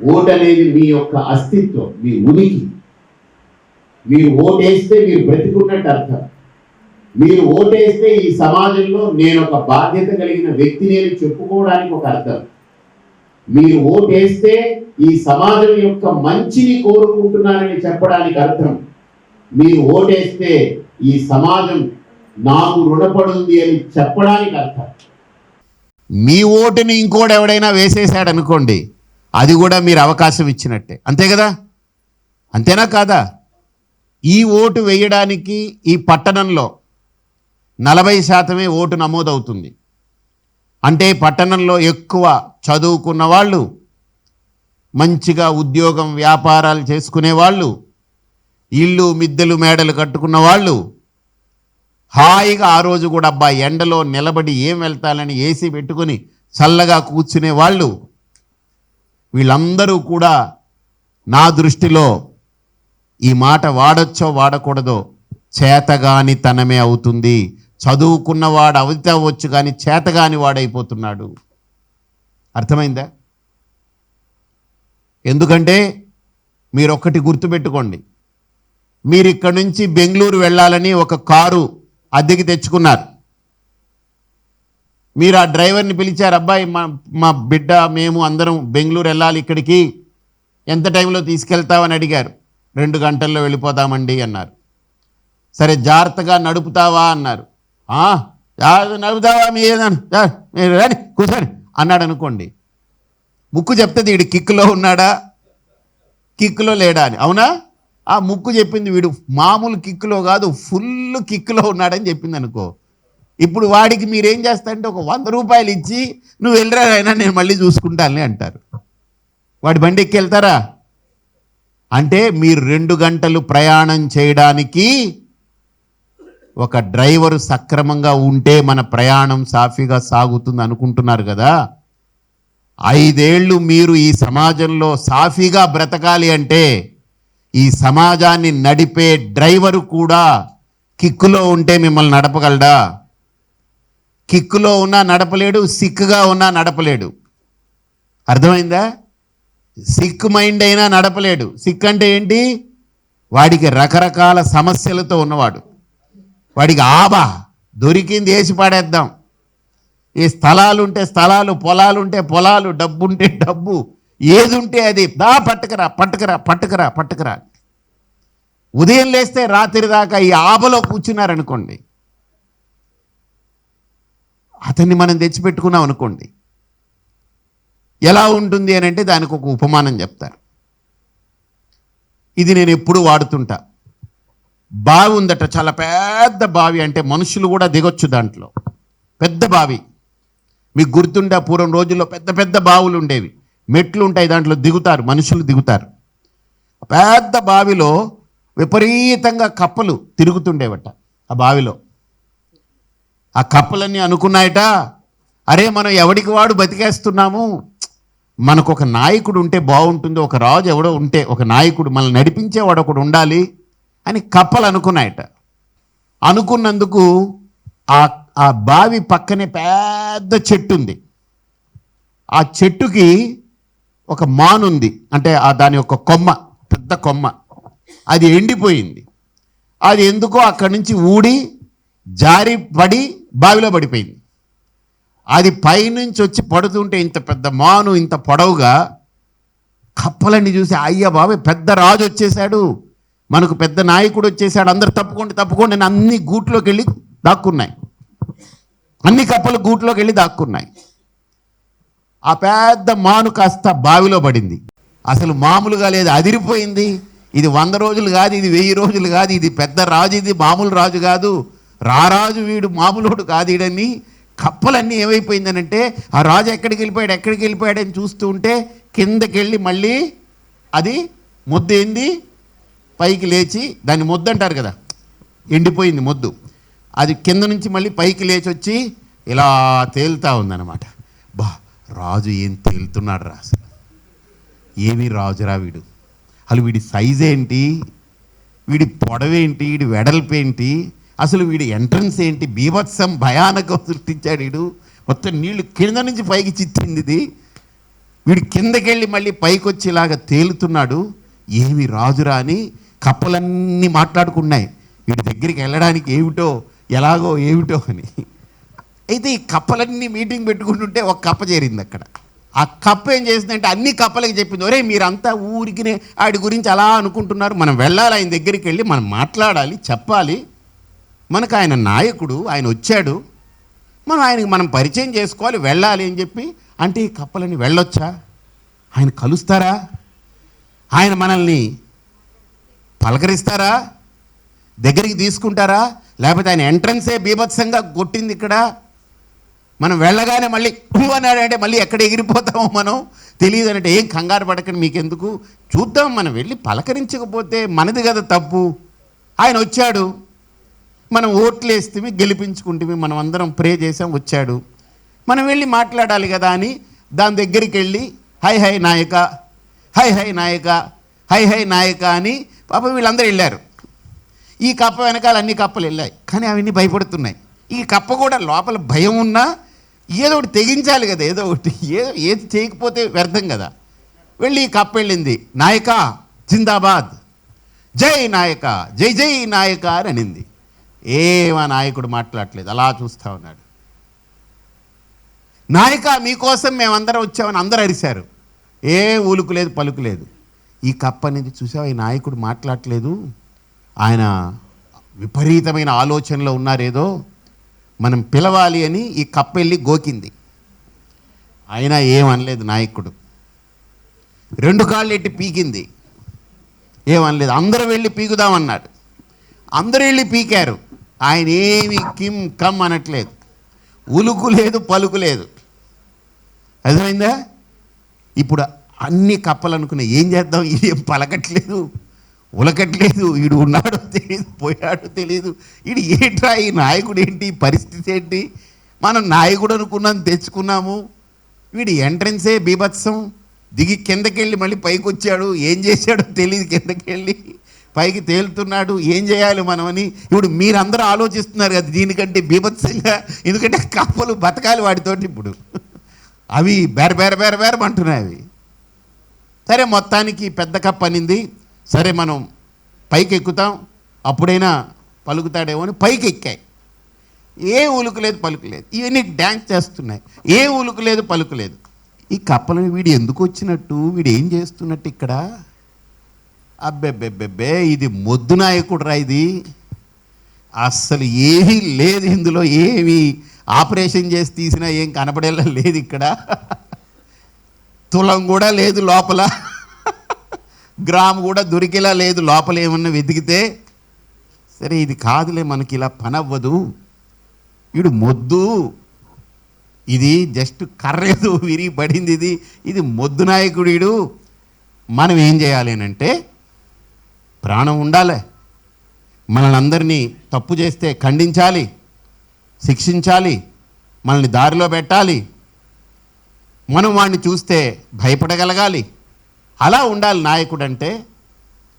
Vote అనేది మీ యొక్క అస్తిత్వం, మీ ఉనికి. మీరు ఓటేస్తే మీరు బ్రతికున్నట్టు అర్థం. మీరు ఓటేస్తే ఈ సమాజంలో నేను ఒక బాధ్యత కలిగిన వ్యక్తిని అని చెప్పుకోవడానికి ఒక అర్థం. మీరు ఓటేస్తే ఈ సమాజం యొక్క మంచిని కోరుకుంటున్నానని చెప్పడానికి అర్థం. మీరు ఓటేస్తే ఈ సమాజం నాకు రుణపడుంది అని చెప్పడానికి అర్థం. మీ ఓటుని ఇంకోటి ఎవడైనా వేసేసాడు అనుకోండి, అది కూడా మీరు అవకాశం ఇచ్చినట్టే. అంతే కదా? అంతేనా కాదా? ఈ ఓటు వేయడానికి ఈ పట్టణంలో 40% ఓటు నమోదవుతుంది. అంటే పట్టణంలో ఎక్కువ చదువుకున్న వాళ్ళు, మంచిగా ఉద్యోగం వ్యాపారాలు చేసుకునే వాళ్ళు, ఇల్లు మిద్దెలు మేడలు కట్టుకున్న వాళ్ళు, హాయిగా ఆ రోజు కూడా అబ్బా ఎండలో నిలబడి ఏం వెళ్తాలని ఏసీ పెట్టుకుని చల్లగా కూర్చునే వాళ్ళు, వీళ్ళందరూ కూడా నా దృష్టిలో ఈ మాట వాడొచ్చో వాడకూడదో చేతగాని తనమే అవుతుంది. చదువుకున్నవాడు అవచ్చు కానీ చేతగాని వాడైపోతున్నాడు. అర్థమైందా? ఎందుకంటే మీరు ఒక్కటి గుర్తుపెట్టుకోండి, మీరు ఇక్కడి నుంచి బెంగళూరు వెళ్ళాలని ఒక కారు అద్దెకి తెచ్చుకున్నారు. మీరు ఆ డ్రైవర్ని పిలిచారు, అబ్బాయి మా బిడ్డ మేము అందరం బెంగళూరు వెళ్ళాలి, ఇక్కడికి ఎంత టైంలో తీసుకెళ్తావని అడిగారు. 2 గంటల్లో వెళ్ళిపోతామండి అన్నారు. సరే జాగ్రత్తగా నడుపుతావా అన్నారు. నడుపుతావా మీరు రాని కూర్చొని అన్నాడు అనుకోండి, ముక్కు చెప్తుంది వీడు కిక్కులో ఉన్నాడా కిక్కులో లేడా అని. అవునా? ఆ ముక్కు చెప్పింది వీడు మామూలు కిక్కులో కాదు ఫుల్ కిక్కులో ఉన్నాడని చెప్పింది అనుకో. ఇప్పుడు వాడికి మీరేం చేస్తారంటే ఒక 100 రూపాయలు ఇచ్చి నువ్వు వెళ్ళరా అయినా నేను మళ్ళీ చూసుకుంటానులే అంటారు. వాడి బండి ఎక్కి వెళ్తారా? అంటే మీరు 2 గంటలు ప్రయాణం చేయడానికి ఒక డ్రైవరు సక్రమంగా ఉంటే మన ప్రయాణం సాఫీగా సాగుతుంది అనుకుంటున్నారు కదా. 5 ఏళ్ళు మీరు ఈ సమాజంలో సాఫీగా బ్రతకాలి అంటే ఈ సమాజాన్ని నడిపే డ్రైవరు కూడా కిక్కులో ఉంటే మిమ్మల్ని నడపగలడా? కిక్కులో ఉన్నా నడపలేడు, సిక్కుగా ఉన్నా నడపలేడు. అర్థమైందా? సిక్ మైండ్ అయినా నడపలేడు. సిక్ అంటే ఏంటి? వాడికి రకరకాల సమస్యలతో ఉన్నవాడు. వాడికి దొరికింది వేసి పాడేద్దాం. ఈ స్థలాలుంటే స్థలాలు, పొలాలుంటే పొలాలు, డబ్బుంటే డబ్బు, ఏది ఉంటే అది పట్టుకురా పట్టుకురా పట్టుకురా పట్టుకురా. ఉదయం లేస్తే రాత్రి దాకా ఈ ఆబలో కూర్చున్నారనుకోండి, అతన్ని మనం తెచ్చిపెట్టుకున్నాం అనుకోండి, ఎలా ఉంటుంది అని అంటే దానికి ఒక ఉపమానం చెప్తారు. ఇది నేను ఎప్పుడు వాడుతుంటా. బావి ఉందట, చాలా పెద్ద బావి, అంటే మనుషులు కూడా దిగొచ్చు దాంట్లో. పెద్ద బావి. మీకు గుర్తుండే పూర్వం రోజుల్లో పెద్ద పెద్ద బావులు ఉండేవి, మెట్లు ఉంటాయి, దాంట్లో దిగుతారు, మనుషులు దిగుతారు. పెద్ద బావిలో విపరీతంగా కప్పలు తిరుగుతుండేవట. ఆ బావిలో ఆ కప్పలన్నీ అనుకున్నాయట, అరే మనం ఎవడికి వాడు బతికేస్తున్నాము, మనకు ఒక నాయకుడు ఉంటే బాగుంటుంది, ఒక రాజు ఎవడో ఉంటే, ఒక నాయకుడు మనల్ని నడిపించేవాడు ఒకడు ఉండాలి అని కప్పలు అనుకున్నాయట. అనుకున్నందుకు ఆ బావి పక్కనే పెద్ద చెట్టు ఉంది. ఆ చెట్టుకి ఒక మానుంది, అంటే దాని యొక్క కొమ్మ, పెద్ద కొమ్మ, అది ఎండిపోయింది. అది ఎందుకో అక్కడి నుంచి ఊడి జారి పడి బావిలో పడిపోయింది. అది పైనుంచి వచ్చి పడుతుంటే ఇంత పెద్ద మాను, ఇంత పొడవుగా, కప్పలన్నీ చూసి అయ్య బాబాయ్ పెద్ద రాజు వచ్చేసాడు, మనకు పెద్ద నాయకుడు వచ్చేసాడు, అందరు తప్పుకోండి తప్పుకోండి అని అన్ని గూట్లోకి వెళ్ళి దాక్కున్నాయి. అన్ని కప్పలు గూట్లోకి వెళ్ళి దాక్కున్నాయి. ఆ పెద్ద మాను కాస్త బావిలో పడింది. అసలు మామూలుగా లేదు, అదిరిపోయింది. ఇది 100 రోజులు కాదు, ఇది 1000 రోజులు కాదు, ఇది పెద్ద రాజు, ఇది మామూలు రాజు కాదు, రారాజు వీడు, మామూలుడు కాదు వీడని. కప్పలన్నీ ఏమైపోయిందనంటే ఆ రాజు ఎక్కడికి వెళ్ళిపోయాడని చూస్తూ ఉంటే కిందకి వెళ్ళి మళ్ళీ అది ముద్దేంది పైకి లేచి, దాన్ని ముద్దు అంటారు కదా, ఎండిపోయింది మొద్దు, అది కింద నుంచి మళ్ళీ పైకి లేచి వచ్చి ఇలా తేలుతూ ఉందన్నమాట. రాజు ఏం తేలుతున్నాడు రా, అసలు ఏమీ రాజురా వీడు, అసలు వీడి సైజ్ ఏంటి, వీడి పొడవేంటి, వీడి వెడల్పేంటి, అసలు వీడి ఎంట్రన్స్ ఏంటి, బీభత్సం భయానకం సృష్టించాడు వీడు, మొత్తం నీళ్లు కింద నుంచి పైకి చిచ్చింది ఇది. వీడు కిందకెళ్ళి మళ్ళీ పైకి వచ్చేలాగా తేలుతున్నాడు. ఏమి రాజురా అని కప్పలన్నీ మాట్లాడుకున్నాయి, వీడి దగ్గరికి వెళ్ళడానికి ఏమిటో ఎలాగో ఏమిటో అని. అయితే ఈ కప్పలన్నీ మీటింగ్ పెట్టుకుంటుంటే ఒక కప్ప చేరింది అక్కడ. ఆ కప్ప ఏం చేసిందంటే అన్ని కప్పలకి చెప్పింది, ఒరే మీరంతా ఊరికినే ఆడి గురించి అలా అనుకుంటున్నారు, మనం వెళ్ళాలి, ఆయన దగ్గరికి వెళ్ళి మనం మాట్లాడాలి, చెప్పాలి, మనకు ఆయన నాయకుడు, ఆయన వచ్చాడు, ఆయనకి మనం పరిచయం చేసుకోవాలి, వెళ్ళాలి అని చెప్పి. అంటే ఈ కప్పలని వెళ్ళొచ్చా, ఆయన కలుస్తారా, ఆయన మనల్ని పలకరిస్తారా, దగ్గరికి తీసుకుంటారా, లేకపోతే ఆయన ఎంట్రన్సే బీభత్సంగా కొట్టింది ఇక్కడ, మనం వెళ్ళగానే మళ్ళీ అన్నాడంటే మళ్ళీ ఎక్కడ ఎగిరిపోతామో మనం తెలియదు అంటే ఏం కంగారు పడకండి, మీకెందుకు, చూద్దాం, మనం వెళ్ళి పలకరించకపోతే మనది కదా తప్పు. ఆయన వచ్చాడు, మనం ఓట్లు వేస్తే గెలిపించుకుంటే, మనం అందరం ప్రే చేసాం, వచ్చాడు, మనం వెళ్ళి మాట్లాడాలి కదా అని దాని దగ్గరికి వెళ్ళి హై హై నాయక, హై హై నాయక, హై హై నాయక అని పాప వీళ్ళందరూ వెళ్ళారు. ఈ కప్ప వెనకాల అన్ని కప్పలు వెళ్ళాయి, కానీ అవన్నీ భయపడుతున్నాయి. ఈ కప్ప కూడా లోపల భయం ఉన్నా ఏదో ఒకటి తెగించాలి కదా, ఏది చేయకపోతే వ్యర్థం కదా. వెళ్ళి ఈ కప్ప వెళ్ళింది, నాయక జిందాబాద్, జై నాయక, జై జై నాయక అని అనింది. ఏమా నాయకుడు మాట్లాడలేదు, అలా చూస్తూ ఉన్నాడు. నాయక మీకోసం మేమందరం వచ్చామని అందరూ అరిశారు, ఏ ఊలుకు లేదు పలుకు లేదు. ఈ కప్ప అనేది చూసావా, ఈ నాయకుడు మాట్లాడలేదు, ఆయన విపరీతమైన ఆలోచనలో ఉన్నారేదో, మనం పిలవాలి అని ఈ కప్ప వెళ్ళి గోకింది. అయినా ఏమనలేదు నాయకుడు. రెండు కాళ్ళు ఎట్టి పీకింది, ఏమనలేదు. అందరూ వెళ్ళి పీకుదామన్నాడు, అందరూ వెళ్ళి పీకారు, ఆయన ఏమి కిమ్ కమ్ అనట్లేదు, ఉలుకు లేదు పలుకు లేదు. అర్థమైందా? ఇప్పుడు అన్ని కప్పలు అనుకున్నాయి, ఏం చేద్దాం, ఏం పలకట్లేదు ఉలకట్లేదు, వీడు ఉన్నాడో తెలియదు, పోయాడో తెలియదు, వీడు ఏంట్రా, ఈ నాయకుడు ఏంటి, పరిస్థితి ఏంటి, మనం నాయకుడు అనుకున్నాం తెచ్చుకున్నాము, వీడు ఎంట్రన్సే బీభత్సం, దిగి కిందకెళ్ళి మళ్ళీ పైకి వచ్చాడు, ఏం చేశాడో తెలియదు, కిందకెళ్ళి పైకి తేలుతున్నాడు, ఏం చేయాలి మనమని. ఇప్పుడు మీరందరూ ఆలోచిస్తున్నారు కదా దీనికంటే బీభత్సంగా, ఎందుకంటే కప్పలు బతకాలి వాటితోటి, ఇప్పుడు అవి బేరమంటున్నాయి అవి. సరే మొత్తానికి పెద్ద కప్ప అనింది, సరే మనం పైకి ఎక్కుతాం, అప్పుడైనా పలుకుతాడేమో అని పైకి ఎక్కాయి. ఏ ఉలుకు లేదు పలుకు లేదు, ఇవన్నీ డ్యాన్స్ చేస్తున్నాయి, ఏ ఉలుకు లేదు పలుకు లేదు. ఈ కప్పలని వీడు ఎందుకు వచ్చినట్టు, వీడు ఏం చేస్తున్నట్టు ఇక్కడ, అబ్బెబ్బెబ్బెబ్బే ఇది మొద్దు నాయకుడు రా, ఇది అస్సలు ఏమీ లేదు ఇందులో, ఏమి ఆపరేషన్ చేసి తీసినా ఏం కనపడేలా లేదు ఇక్కడ, తులం కూడా లేదు లోపల, గ్రాము కూడా దొరికేలా లేదు లోపల, ఏమన్నా వెతికితే. సరే ఇది కాదులే, మనకి ఇలా పని అవ్వదు, వీడు మొద్దు, ఇది జస్ట్ కర్రేదు విరిగి పడింది, ఇది మొద్దు నాయకుడు వీడు. మనం ఏం చేయాలి అంటే, ప్రాణం ఉండాలి, మనల్ని అందరినీ తప్పు చేస్తే ఖండించాలి, శిక్షించాలి, మనల్ని దారిలో పెట్టాలి, మనం వాడిని చూస్తే భయపడగలగాలి, అలా ఉండాలి నాయకుడు అంటే.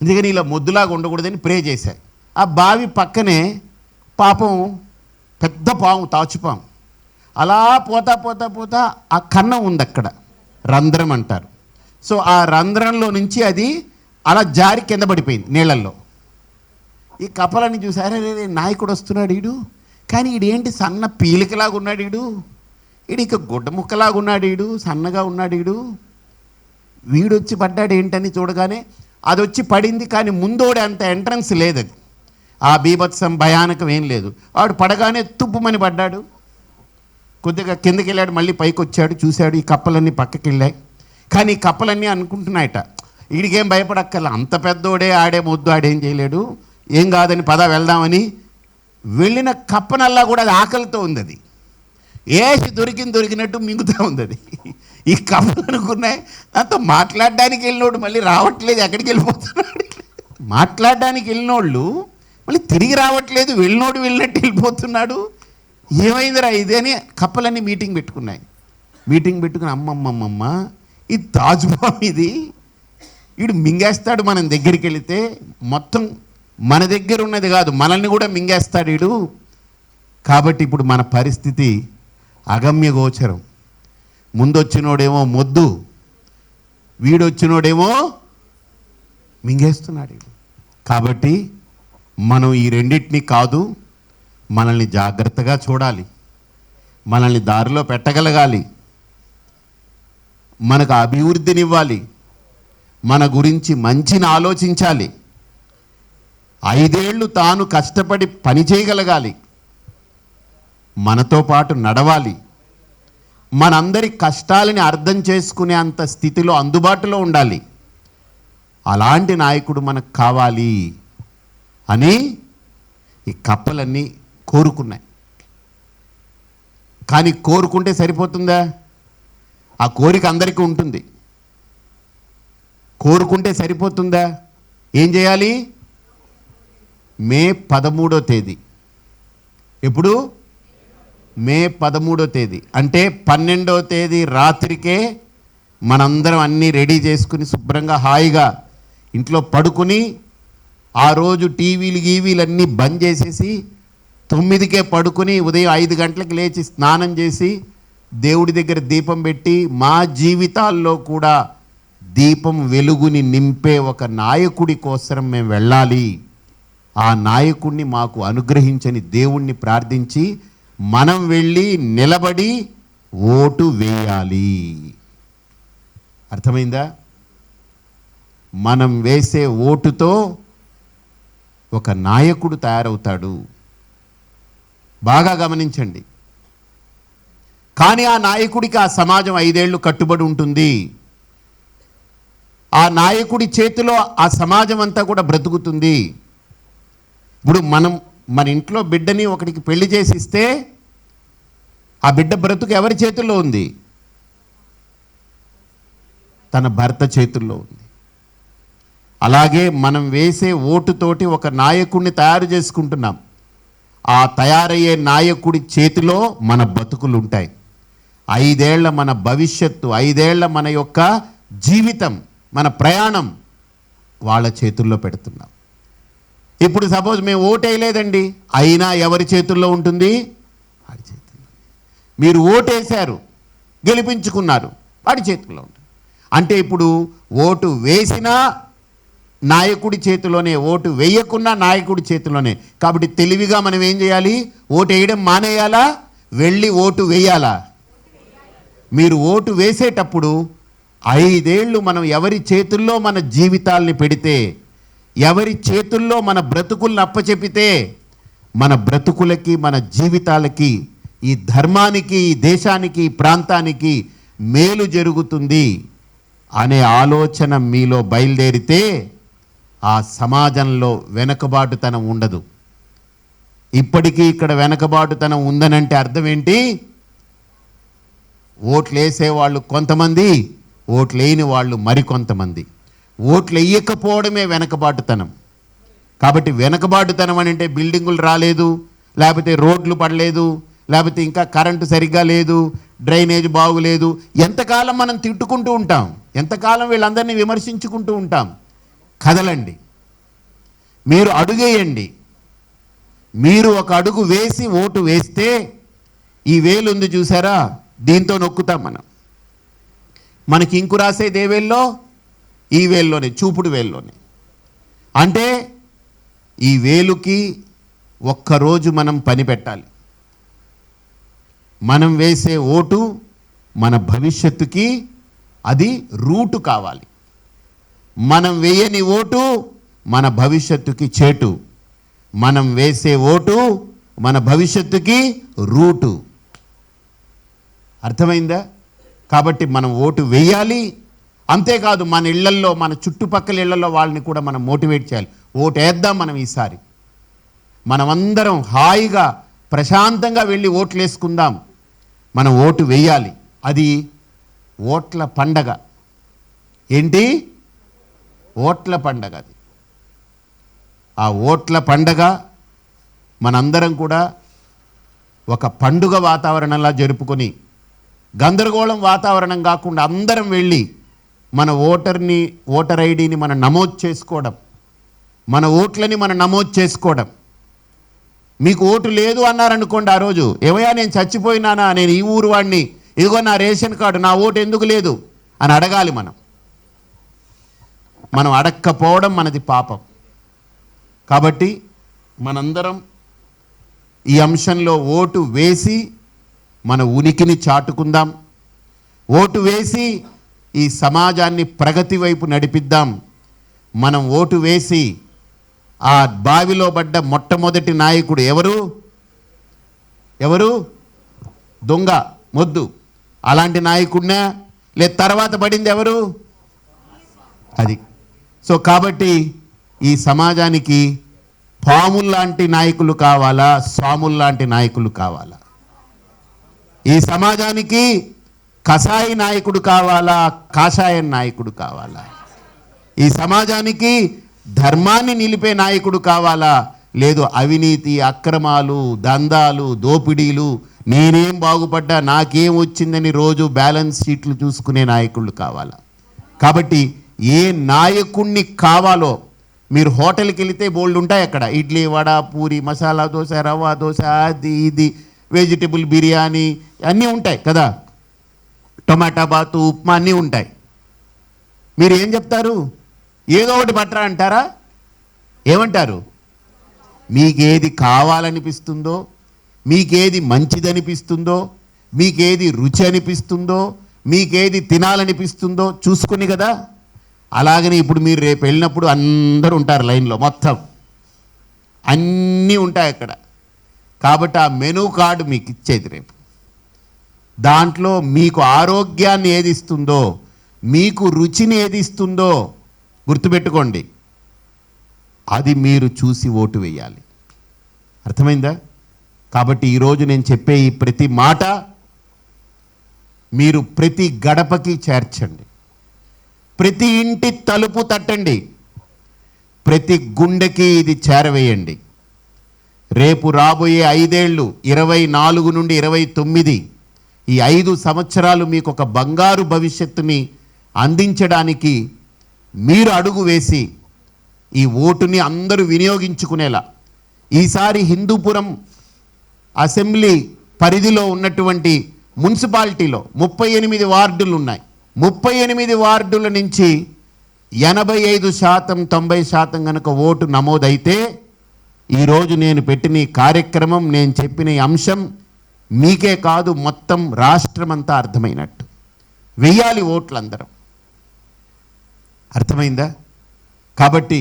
అందుకని ఇలా మొద్దులాగా ఉండకూడదని ప్రే చేశారు. ఆ బావి పక్కనే పాపం పెద్ద పాము, తాచుపాము, అలా పోతా ఆ కన్నం ఉంది అక్కడ, రంధ్రం అంటారు. సో ఆ రంధ్రంలో నుంచి అది అలా జారి కింద పడిపోయింది నీళ్ళల్లో. ఈ కప్పలని చూసారే, నాయకుడు వస్తున్నాడు వీడు, కానీ వీడేంటి సన్న పీలికలాగా ఉన్నాడు వీడు ఇక గుడ్డ ముక్కలాగా ఉన్నాడు వీడు, సన్నగా ఉన్నాడు వీడొచ్చి పడ్డాడు ఏంటని చూడగానే అది వచ్చి పడింది, కానీ ముందోడే అంత ఎంట్రన్స్ లేదు, అది ఆ బీభత్సం భయానకం ఏం లేదు. వాడు పడగానే తుప్పుమని పడ్డాడు, కొద్దిగా కిందకి వెళ్ళాడు, మళ్ళీ పైకి వచ్చాడు, చూశాడు, ఈ కప్పలన్నీ పక్కకి వెళ్ళాయి. కానీ ఈ కప్పలన్నీ అనుకుంటున్నాయట, వీడికేం భయపడక్కర్లా, అంత పెద్దోడే, ఆడే మొద్దు, ఆడేం చేయలేడు, ఏం కాదని పద వెళ్దామని వెళ్ళిన కప్పనల్లా కూడా అది ఆకలితో ఉంది, అది ఏసి దొరికినట్టు మింగుతూ ఉంది అది. ఈ కప్పలు అనుకున్నాయి, దాంతో మాట్లాడడానికి వెళ్ళినోడు మళ్ళీ రావట్లేదు, ఎక్కడికి వెళ్ళిపోతున్నాడు, మాట్లాడడానికి వెళ్ళినోళ్ళు మళ్ళీ తిరిగి రావట్లేదు, వెళ్ళినోడు వెళ్ళినట్టు వెళ్ళిపోతున్నాడు, ఏమైందిరా ఇది అని కప్పలన్నీ మీటింగ్ పెట్టుకున్నాయి. మీటింగ్ పెట్టుకుని అమ్మమ్మమ్మ ఇది తాజ్పాము, ఇది వీడు మింగేస్తాడు, మనం దగ్గరికి వెళితే మొత్తం మన దగ్గర ఉన్నది కాదు మనల్ని కూడా మింగేస్తాడు వీడు. కాబట్టి ఇప్పుడు మన పరిస్థితి అగమ్య గోచరం. ముందొచ్చినోడేమో మొద్దు, వీడొచ్చినోడేమో మింగేస్తున్నాడు. కాబట్టి మనం ఈ రెండింటిని కాదు, మనల్ని జాగ్రత్తగా చూడాలి, మనల్ని దారిలో పెట్టగలగాలి, మనకు అభివృద్ధినివ్వాలి, మన గురించి మంచిని ఆలోచించాలి, 5 ఏళ్ళు తాను కష్టపడి పని చేయగలగాలి, మనతో పాటు నడవాలి, మనందరి కష్టాలని అర్థం చేసుకునే అంత స్థితిలో అందుబాటులో ఉండాలి. అలాంటి నాయకుడు మనకు కావాలి అని ఈ కప్పలన్నీ కోరుకున్నాయి. కానీ కోరుకుంటే సరిపోతుందా? ఆ కోరిక అందరికీ ఉంటుంది. కోరుకుంటే సరిపోతుందా? ఏం చేయాలి? మే 13వ తేదీ, ఎప్పుడు? మే 13వ తేదీ అంటే 12వ తేదీ రాత్రికే మనందరం అన్నీ రెడీ చేసుకుని శుభ్రంగా హాయిగా ఇంట్లో పడుకుని, ఆ రోజు టీవీలు అన్నీ బంద్ చేసేసి 9కే పడుకుని ఉదయం 5 గంటలకు లేచి స్నానం చేసి దేవుడి దగ్గర దీపం పెట్టి మా జీవితాల్లో కూడా దీపం వెలుగుని నింపే ఒక నాయకుడి కోసం మేము వెళ్ళాలి, ఆ నాయకుడిని మాకు అనుగ్రహించని దేవుణ్ణి ప్రార్థించి మనం వెళ్ళి నిలబడి ఓటు వేయాలి. అర్థమైందా? మనం వేసే ఓటుతో ఒక నాయకుడు తయారవుతాడు. బాగా గమనించండి. కానీ ఆ నాయకుడికి ఆ సమాజం 5 ఏళ్ళు కట్టుబడి ఉంటుంది. ఆ నాయకుడి చేతిలో ఆ సమాజం అంతా కూడా బ్రతుకుతుంది. ఇప్పుడు మన ఇంట్లో బిడ్డని ఒకడికి పెళ్లి చేసి ఇస్తే ఆ బిడ్డ బ్రతుకు ఎవరి చేతుల్లో ఉంది? తన భర్త చేతుల్లో ఉంది. అలాగే మనం వేసే ఓటుతోటి ఒక నాయకుడిని తయారు చేసుకుంటున్నాం. ఆ తయారయ్యే నాయకుడి చేతిలో మన బతుకులు ఉంటాయి. 5 ఏళ్ల మన భవిష్యత్తు, 5 ఏళ్ల మన యొక్క జీవితం, మన ప్రయాణం వాళ్ళ చేతుల్లో పెడుతున్నాం. ఇప్పుడు సపోజ్ మేము ఓటు వేయలేదండి, అయినా ఎవరి చేతుల్లో ఉంటుంది? వాడి చేతుల్లో. మీరు ఓటేశారు, గెలిపించుకున్నారు, వాడి చేతుల్లో ఉంటుంది. అంటే ఇప్పుడు ఓటు వేసినా నాయకుడి చేతిలోనే, ఓటు వేయకున్నా నాయకుడి చేతిలోనే. కాబట్టి తెలివిగా మనం ఏం చేయాలి? ఓటు వేయడం మానేయాలా? వెళ్ళి ఓటు వేయాలా? మీరు ఓటు వేసేటప్పుడు 5 ఏళ్ళు మనం ఎవరి చేతుల్లో మన జీవితాల్ని పెడితే, ఎవరి చేతుల్లో మన బ్రతుకులను అప్పచెపితే మన బ్రతుకులకి, మన జీవితాలకి, ఈ ధర్మానికి, ఈ దేశానికి, ఈ ప్రాంతానికి మేలు జరుగుతుంది అనే ఆలోచన మీలో బయలుదేరితే ఆ సమాజంలో వెనకబాటుతనం ఉండదు. ఇప్పటికీ ఇక్కడ వెనకబాటుతనం ఉందనంటే అర్థం ఏంటి? ఓట్లు వేసేవాళ్ళు కొంతమంది, ఓట్లు వేయని వాళ్ళు మరికొంతమంది. ఓట్లు వేయకపోవడమే వెనకబాటుతనం. కాబట్టి వెనకబాటుతనం అని అంటే బిల్డింగులు రాలేదు, లేకపోతే రోడ్లు పడలేదు, లేకపోతే ఇంకా కరెంటు సరిగ్గా లేదు, డ్రైనేజ్ బాగులేదు, ఎంతకాలం మనం తిట్టుకుంటూ ఉంటాం? ఎంతకాలం వీళ్ళందరినీ విమర్శించుకుంటూ ఉంటాం? కదలండి, మీరు అడుగేయండి. మీరు ఒక అడుగు వేసి ఓటు వేస్తే ఈ వేలు ఉంది చూసారా, దీంతో నొక్కుతాం మనం. మనకి ఇంకు రాసేది ఏ వేల్లో? ఈ వేల్లోనే, చూపుడు వేల్లోనే. అంటే ఈ వేలుకి ఒక్కరోజు మనం పని పెట్టాలి. మనం వేసే ఓటు మన భవిష్యత్తుకి అది రూటు కావాలి. మనం వేయని ఓటు మన భవిష్యత్తుకి చేటు. మనం వేసే ఓటు మన భవిష్యత్తుకి రూటు. అర్థమైందా? కాబట్టి మనం ఓటు వేయాలి. అంతేకాదు మన ఇళ్లల్లో, మన చుట్టుపక్కల ఇళ్లలో వాళ్ళని కూడా మనం మోటివేట్ చేయాలి. ఓటు వేద్దాం మనం ఈసారి, మనమందరం హాయిగా ప్రశాంతంగా వెళ్ళి ఓట్లు వేసుకుందాం, మనం ఓటు వేయాలి. అది ఓట్ల పండగ. ఏంటి? ఓట్ల పండగ. అది ఆ ఓట్ల పండగ మనందరం కూడా ఒక పండుగ వాతావరణంలా జరుపుకొని, గందరగోళం వాతావరణం కాకుండా అందరం వెళ్ళి మన ఓటర్ ఐడిని మనం నమోదు చేసుకోవడం, మన ఓట్లని మనం నమోదు చేసుకోవడం. మీకు ఓటు లేదు అన్నారనుకోండి, ఆ రోజు ఏమయ్యా నేను చచ్చిపోయినానా, నేను ఈ ఊరు వాడిని, ఇదిగో నా రేషన్ కార్డు, నా ఓటు ఎందుకు లేదు అని అడగాలి మనం. మనం అడక్కపోవడం మనది పాపం. కాబట్టి మనందరం ఈ అంశంలో ఓటు వేసి మన ఉనికిని చాటుకుందాం. ఓటు వేసి ఈ సమాజాన్ని ప్రగతి వైపు నడిపిద్దాం. మనం ఓటు వేసి ఆ బావిలో పడ్డ మొట్టమొదటి నాయకుడు ఎవరు? దొంగ, మొద్దు. అలాంటి నాయకుడినా లేదు తర్వాత పడింది ఎవరు? అది. సో కాబట్టి ఈ సమాజానికి పాముల్లాంటి నాయకులు కావాలా, స్వాముల్లాంటి నాయకులు కావాలా? ఈ సమాజానికి కసాయి నాయకుడు కావాలా, కాషాయ నాయకుడు కావాలా? ఈ సమాజానికి ధర్మాన్ని నిలిపే నాయకుడు కావాలా, లేదు అవినీతి, అక్రమాలు, దందాలు, దోపిడీలు, నేనేం బాగుపడ్డా నాకేం వచ్చిందని రోజు బ్యాలెన్స్ షీట్లు చూసుకునే నాయకుళ్ళు కావాలా? కాబట్టి ఏ నాయకుణ్ణి కావాలో, మీరు హోటల్కి వెళితే బోల్డ్ ఉంటాయి అక్కడ, ఇడ్లీ, వడ, పూరి, మసాలా దోశ, రవ్వ దోశ, అది ఇది, వెజిటబుల్ బిర్యానీ అన్నీ ఉంటాయి కదా, టొమాటో బాతు, ఉప్మా అన్నీ ఉంటాయి. మీరు ఏం చెప్తారు? ఏదో ఒకటి పట్టరా అంటారా? ఏమంటారు? మీకేది కావాలనిపిస్తుందో, మీకేది మంచిదనిపిస్తుందో, మీకేది రుచి అనిపిస్తుందో, మీకేది తినాలనిపిస్తుందో చూసుకుని కదా. అలాగని ఇప్పుడు మీరు రేపు వెళ్ళినప్పుడు అందరూ ఉంటారు లైన్లో, మొత్తం అన్నీ ఉంటాయి అక్కడ. కాబట్టి ఆ మెనూ కార్డు మీకు ఇచ్చేది రేపు. దాంట్లో మీకు ఆరోగ్యాన్ని ఏది ఇస్తుందో, మీకు రుచిని ఏది ఇస్తుందో గుర్తుపెట్టుకోండి. అది మీరు చూసి ఓటు వేయాలి. అర్థమైందా? కాబట్టి ఈరోజు నేను చెప్పే ఈ ప్రతి మాట మీరు ప్రతి గడపకి చేర్చండి, ప్రతి ఇంటి తలుపు తట్టండి, ప్రతి గుండెకి ఇది చేరవేయండి. రేపు రాబోయే 5 ఏళ్ళు, 24 నుండి 29, ఈ 5 సంవత్సరాలు మీకు ఒక బంగారు భవిష్యత్తుని అందించడానికి మీరు అడుగు వేసి ఈ ఓటుని అందరూ వినియోగించుకునేలా. ఈసారి హిందూపురం అసెంబ్లీ పరిధిలో ఉన్నటువంటి మున్సిపాలిటీలో 38 వార్డులు ఉన్నాయి. 38 వార్డుల నుంచి 85%, 90% కనుక ఓటు నమోదైతే ఈరోజు నేను పెట్టిన ఈ కార్యక్రమం, నేను చెప్పిన ఈ అంశం మీకే కాదు మొత్తం రాష్ట్రమంతా అర్థమైనట్టు. వెయ్యాలి ఓట్లు అందరం. అర్థమైందా? కాబట్టి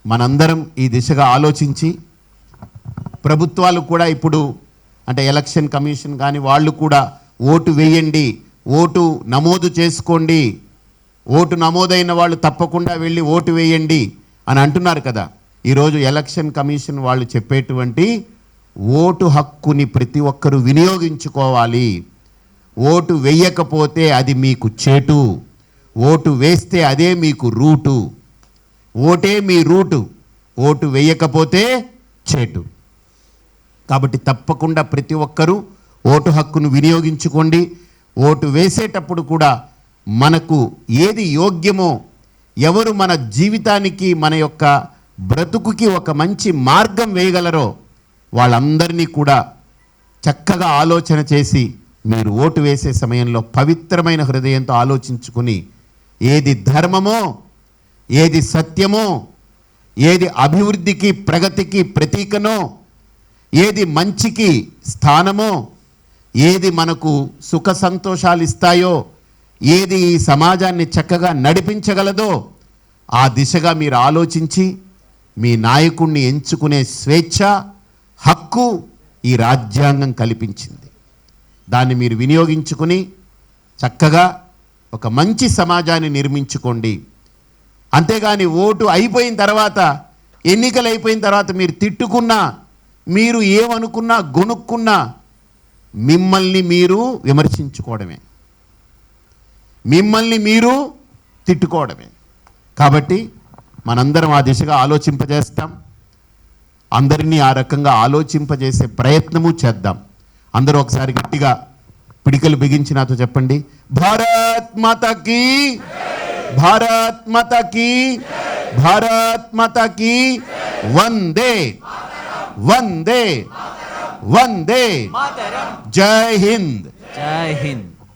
మనందరం ఈ దిశగా ఆలోచించి, ప్రభుత్వాలు కూడా ఇప్పుడు అంటే ఎలక్షన్ కమిషన్ కానీ వాళ్ళు కూడా ఓటు వేయండి, ఓటు నమోదు చేసుకోండి, ఓటు నమోదైన వాళ్ళు తప్పకుండా వెళ్ళి ఓటు వేయండి అని అంటున్నారు కదా. ఈరోజు ఎలక్షన్ కమిషన్ వాళ్ళు చెప్పేటువంటి ఓటు హక్కుని ప్రతి ఒక్కరూ వినియోగించుకోవాలి. ఓటు వేయకపోతే అది మీకు చేటు, ఓటు వేస్తే అదే మీకు రూటు. ఓటే మీ రూటు, ఓటు వేయకపోతే చేటు. కాబట్టి తప్పకుండా ప్రతి ఒక్కరూ ఓటు హక్కును వినియోగించుకోండి. ఓటు వేసేటప్పుడు కూడా మనకు ఏది యోగ్యమో, ఎవరు మన జీవితానికి, మన యొక్క బ్రతుకుకి ఒక మంచి మార్గం వేయగలరో వాళ్ళందరినీ కూడా చక్కగా ఆలోచన చేసి మీరు ఓటు వేసే సమయంలో పవిత్రమైన హృదయంతో ఆలోచించుకుని ఏది ధర్మమో, ఏది సత్యమో, ఏది అభివృద్ధికి ప్రగతికి ప్రతీకనో, ఏది మంచికి స్థానమో, ఏది మనకు సుఖ సంతోషాలు ఇస్తాయో, ఏది ఈ సమాజాన్ని చక్కగా నడిపించగలదో ఆ దిశగా మీరు ఆలోచించి మీ నాయకుణ్ణి ఎంచుకునే స్వేచ్ఛ, హక్కు ఈ రాజ్యాంగం కల్పించింది. దాన్ని మీరు వినియోగించుకుని చక్కగా ఒక మంచి సమాజాన్ని నిర్మించుకోండి. అంతేగాని ఓటు అయిపోయిన తర్వాత, ఎన్నికలు అయిపోయిన తర్వాత మీరు తిట్టుకున్నా, మీరు ఏమనుకున్నా, గొనుక్కున్నా మిమ్మల్ని మీరు విమర్శించుకోవడమే, మిమ్మల్ని మీరు తిట్టుకోవడమే. కాబట్టి మనందరం ఆ దిశగా ఆలోచింపజేస్తాం. అందరినీ ఆ రకంగా ఆలోచింపజేసే ప్రయత్నము చేద్దాం. అందరూ ఒకసారి గట్టిగా పిడికలు బిగించి నాతో చెప్పండి, భారత్ మాతా కీ, భారత్ మాతా కీ, భారత్ మాతా కీ, వందే వందే వందే, జై హింద్, జై హింద్.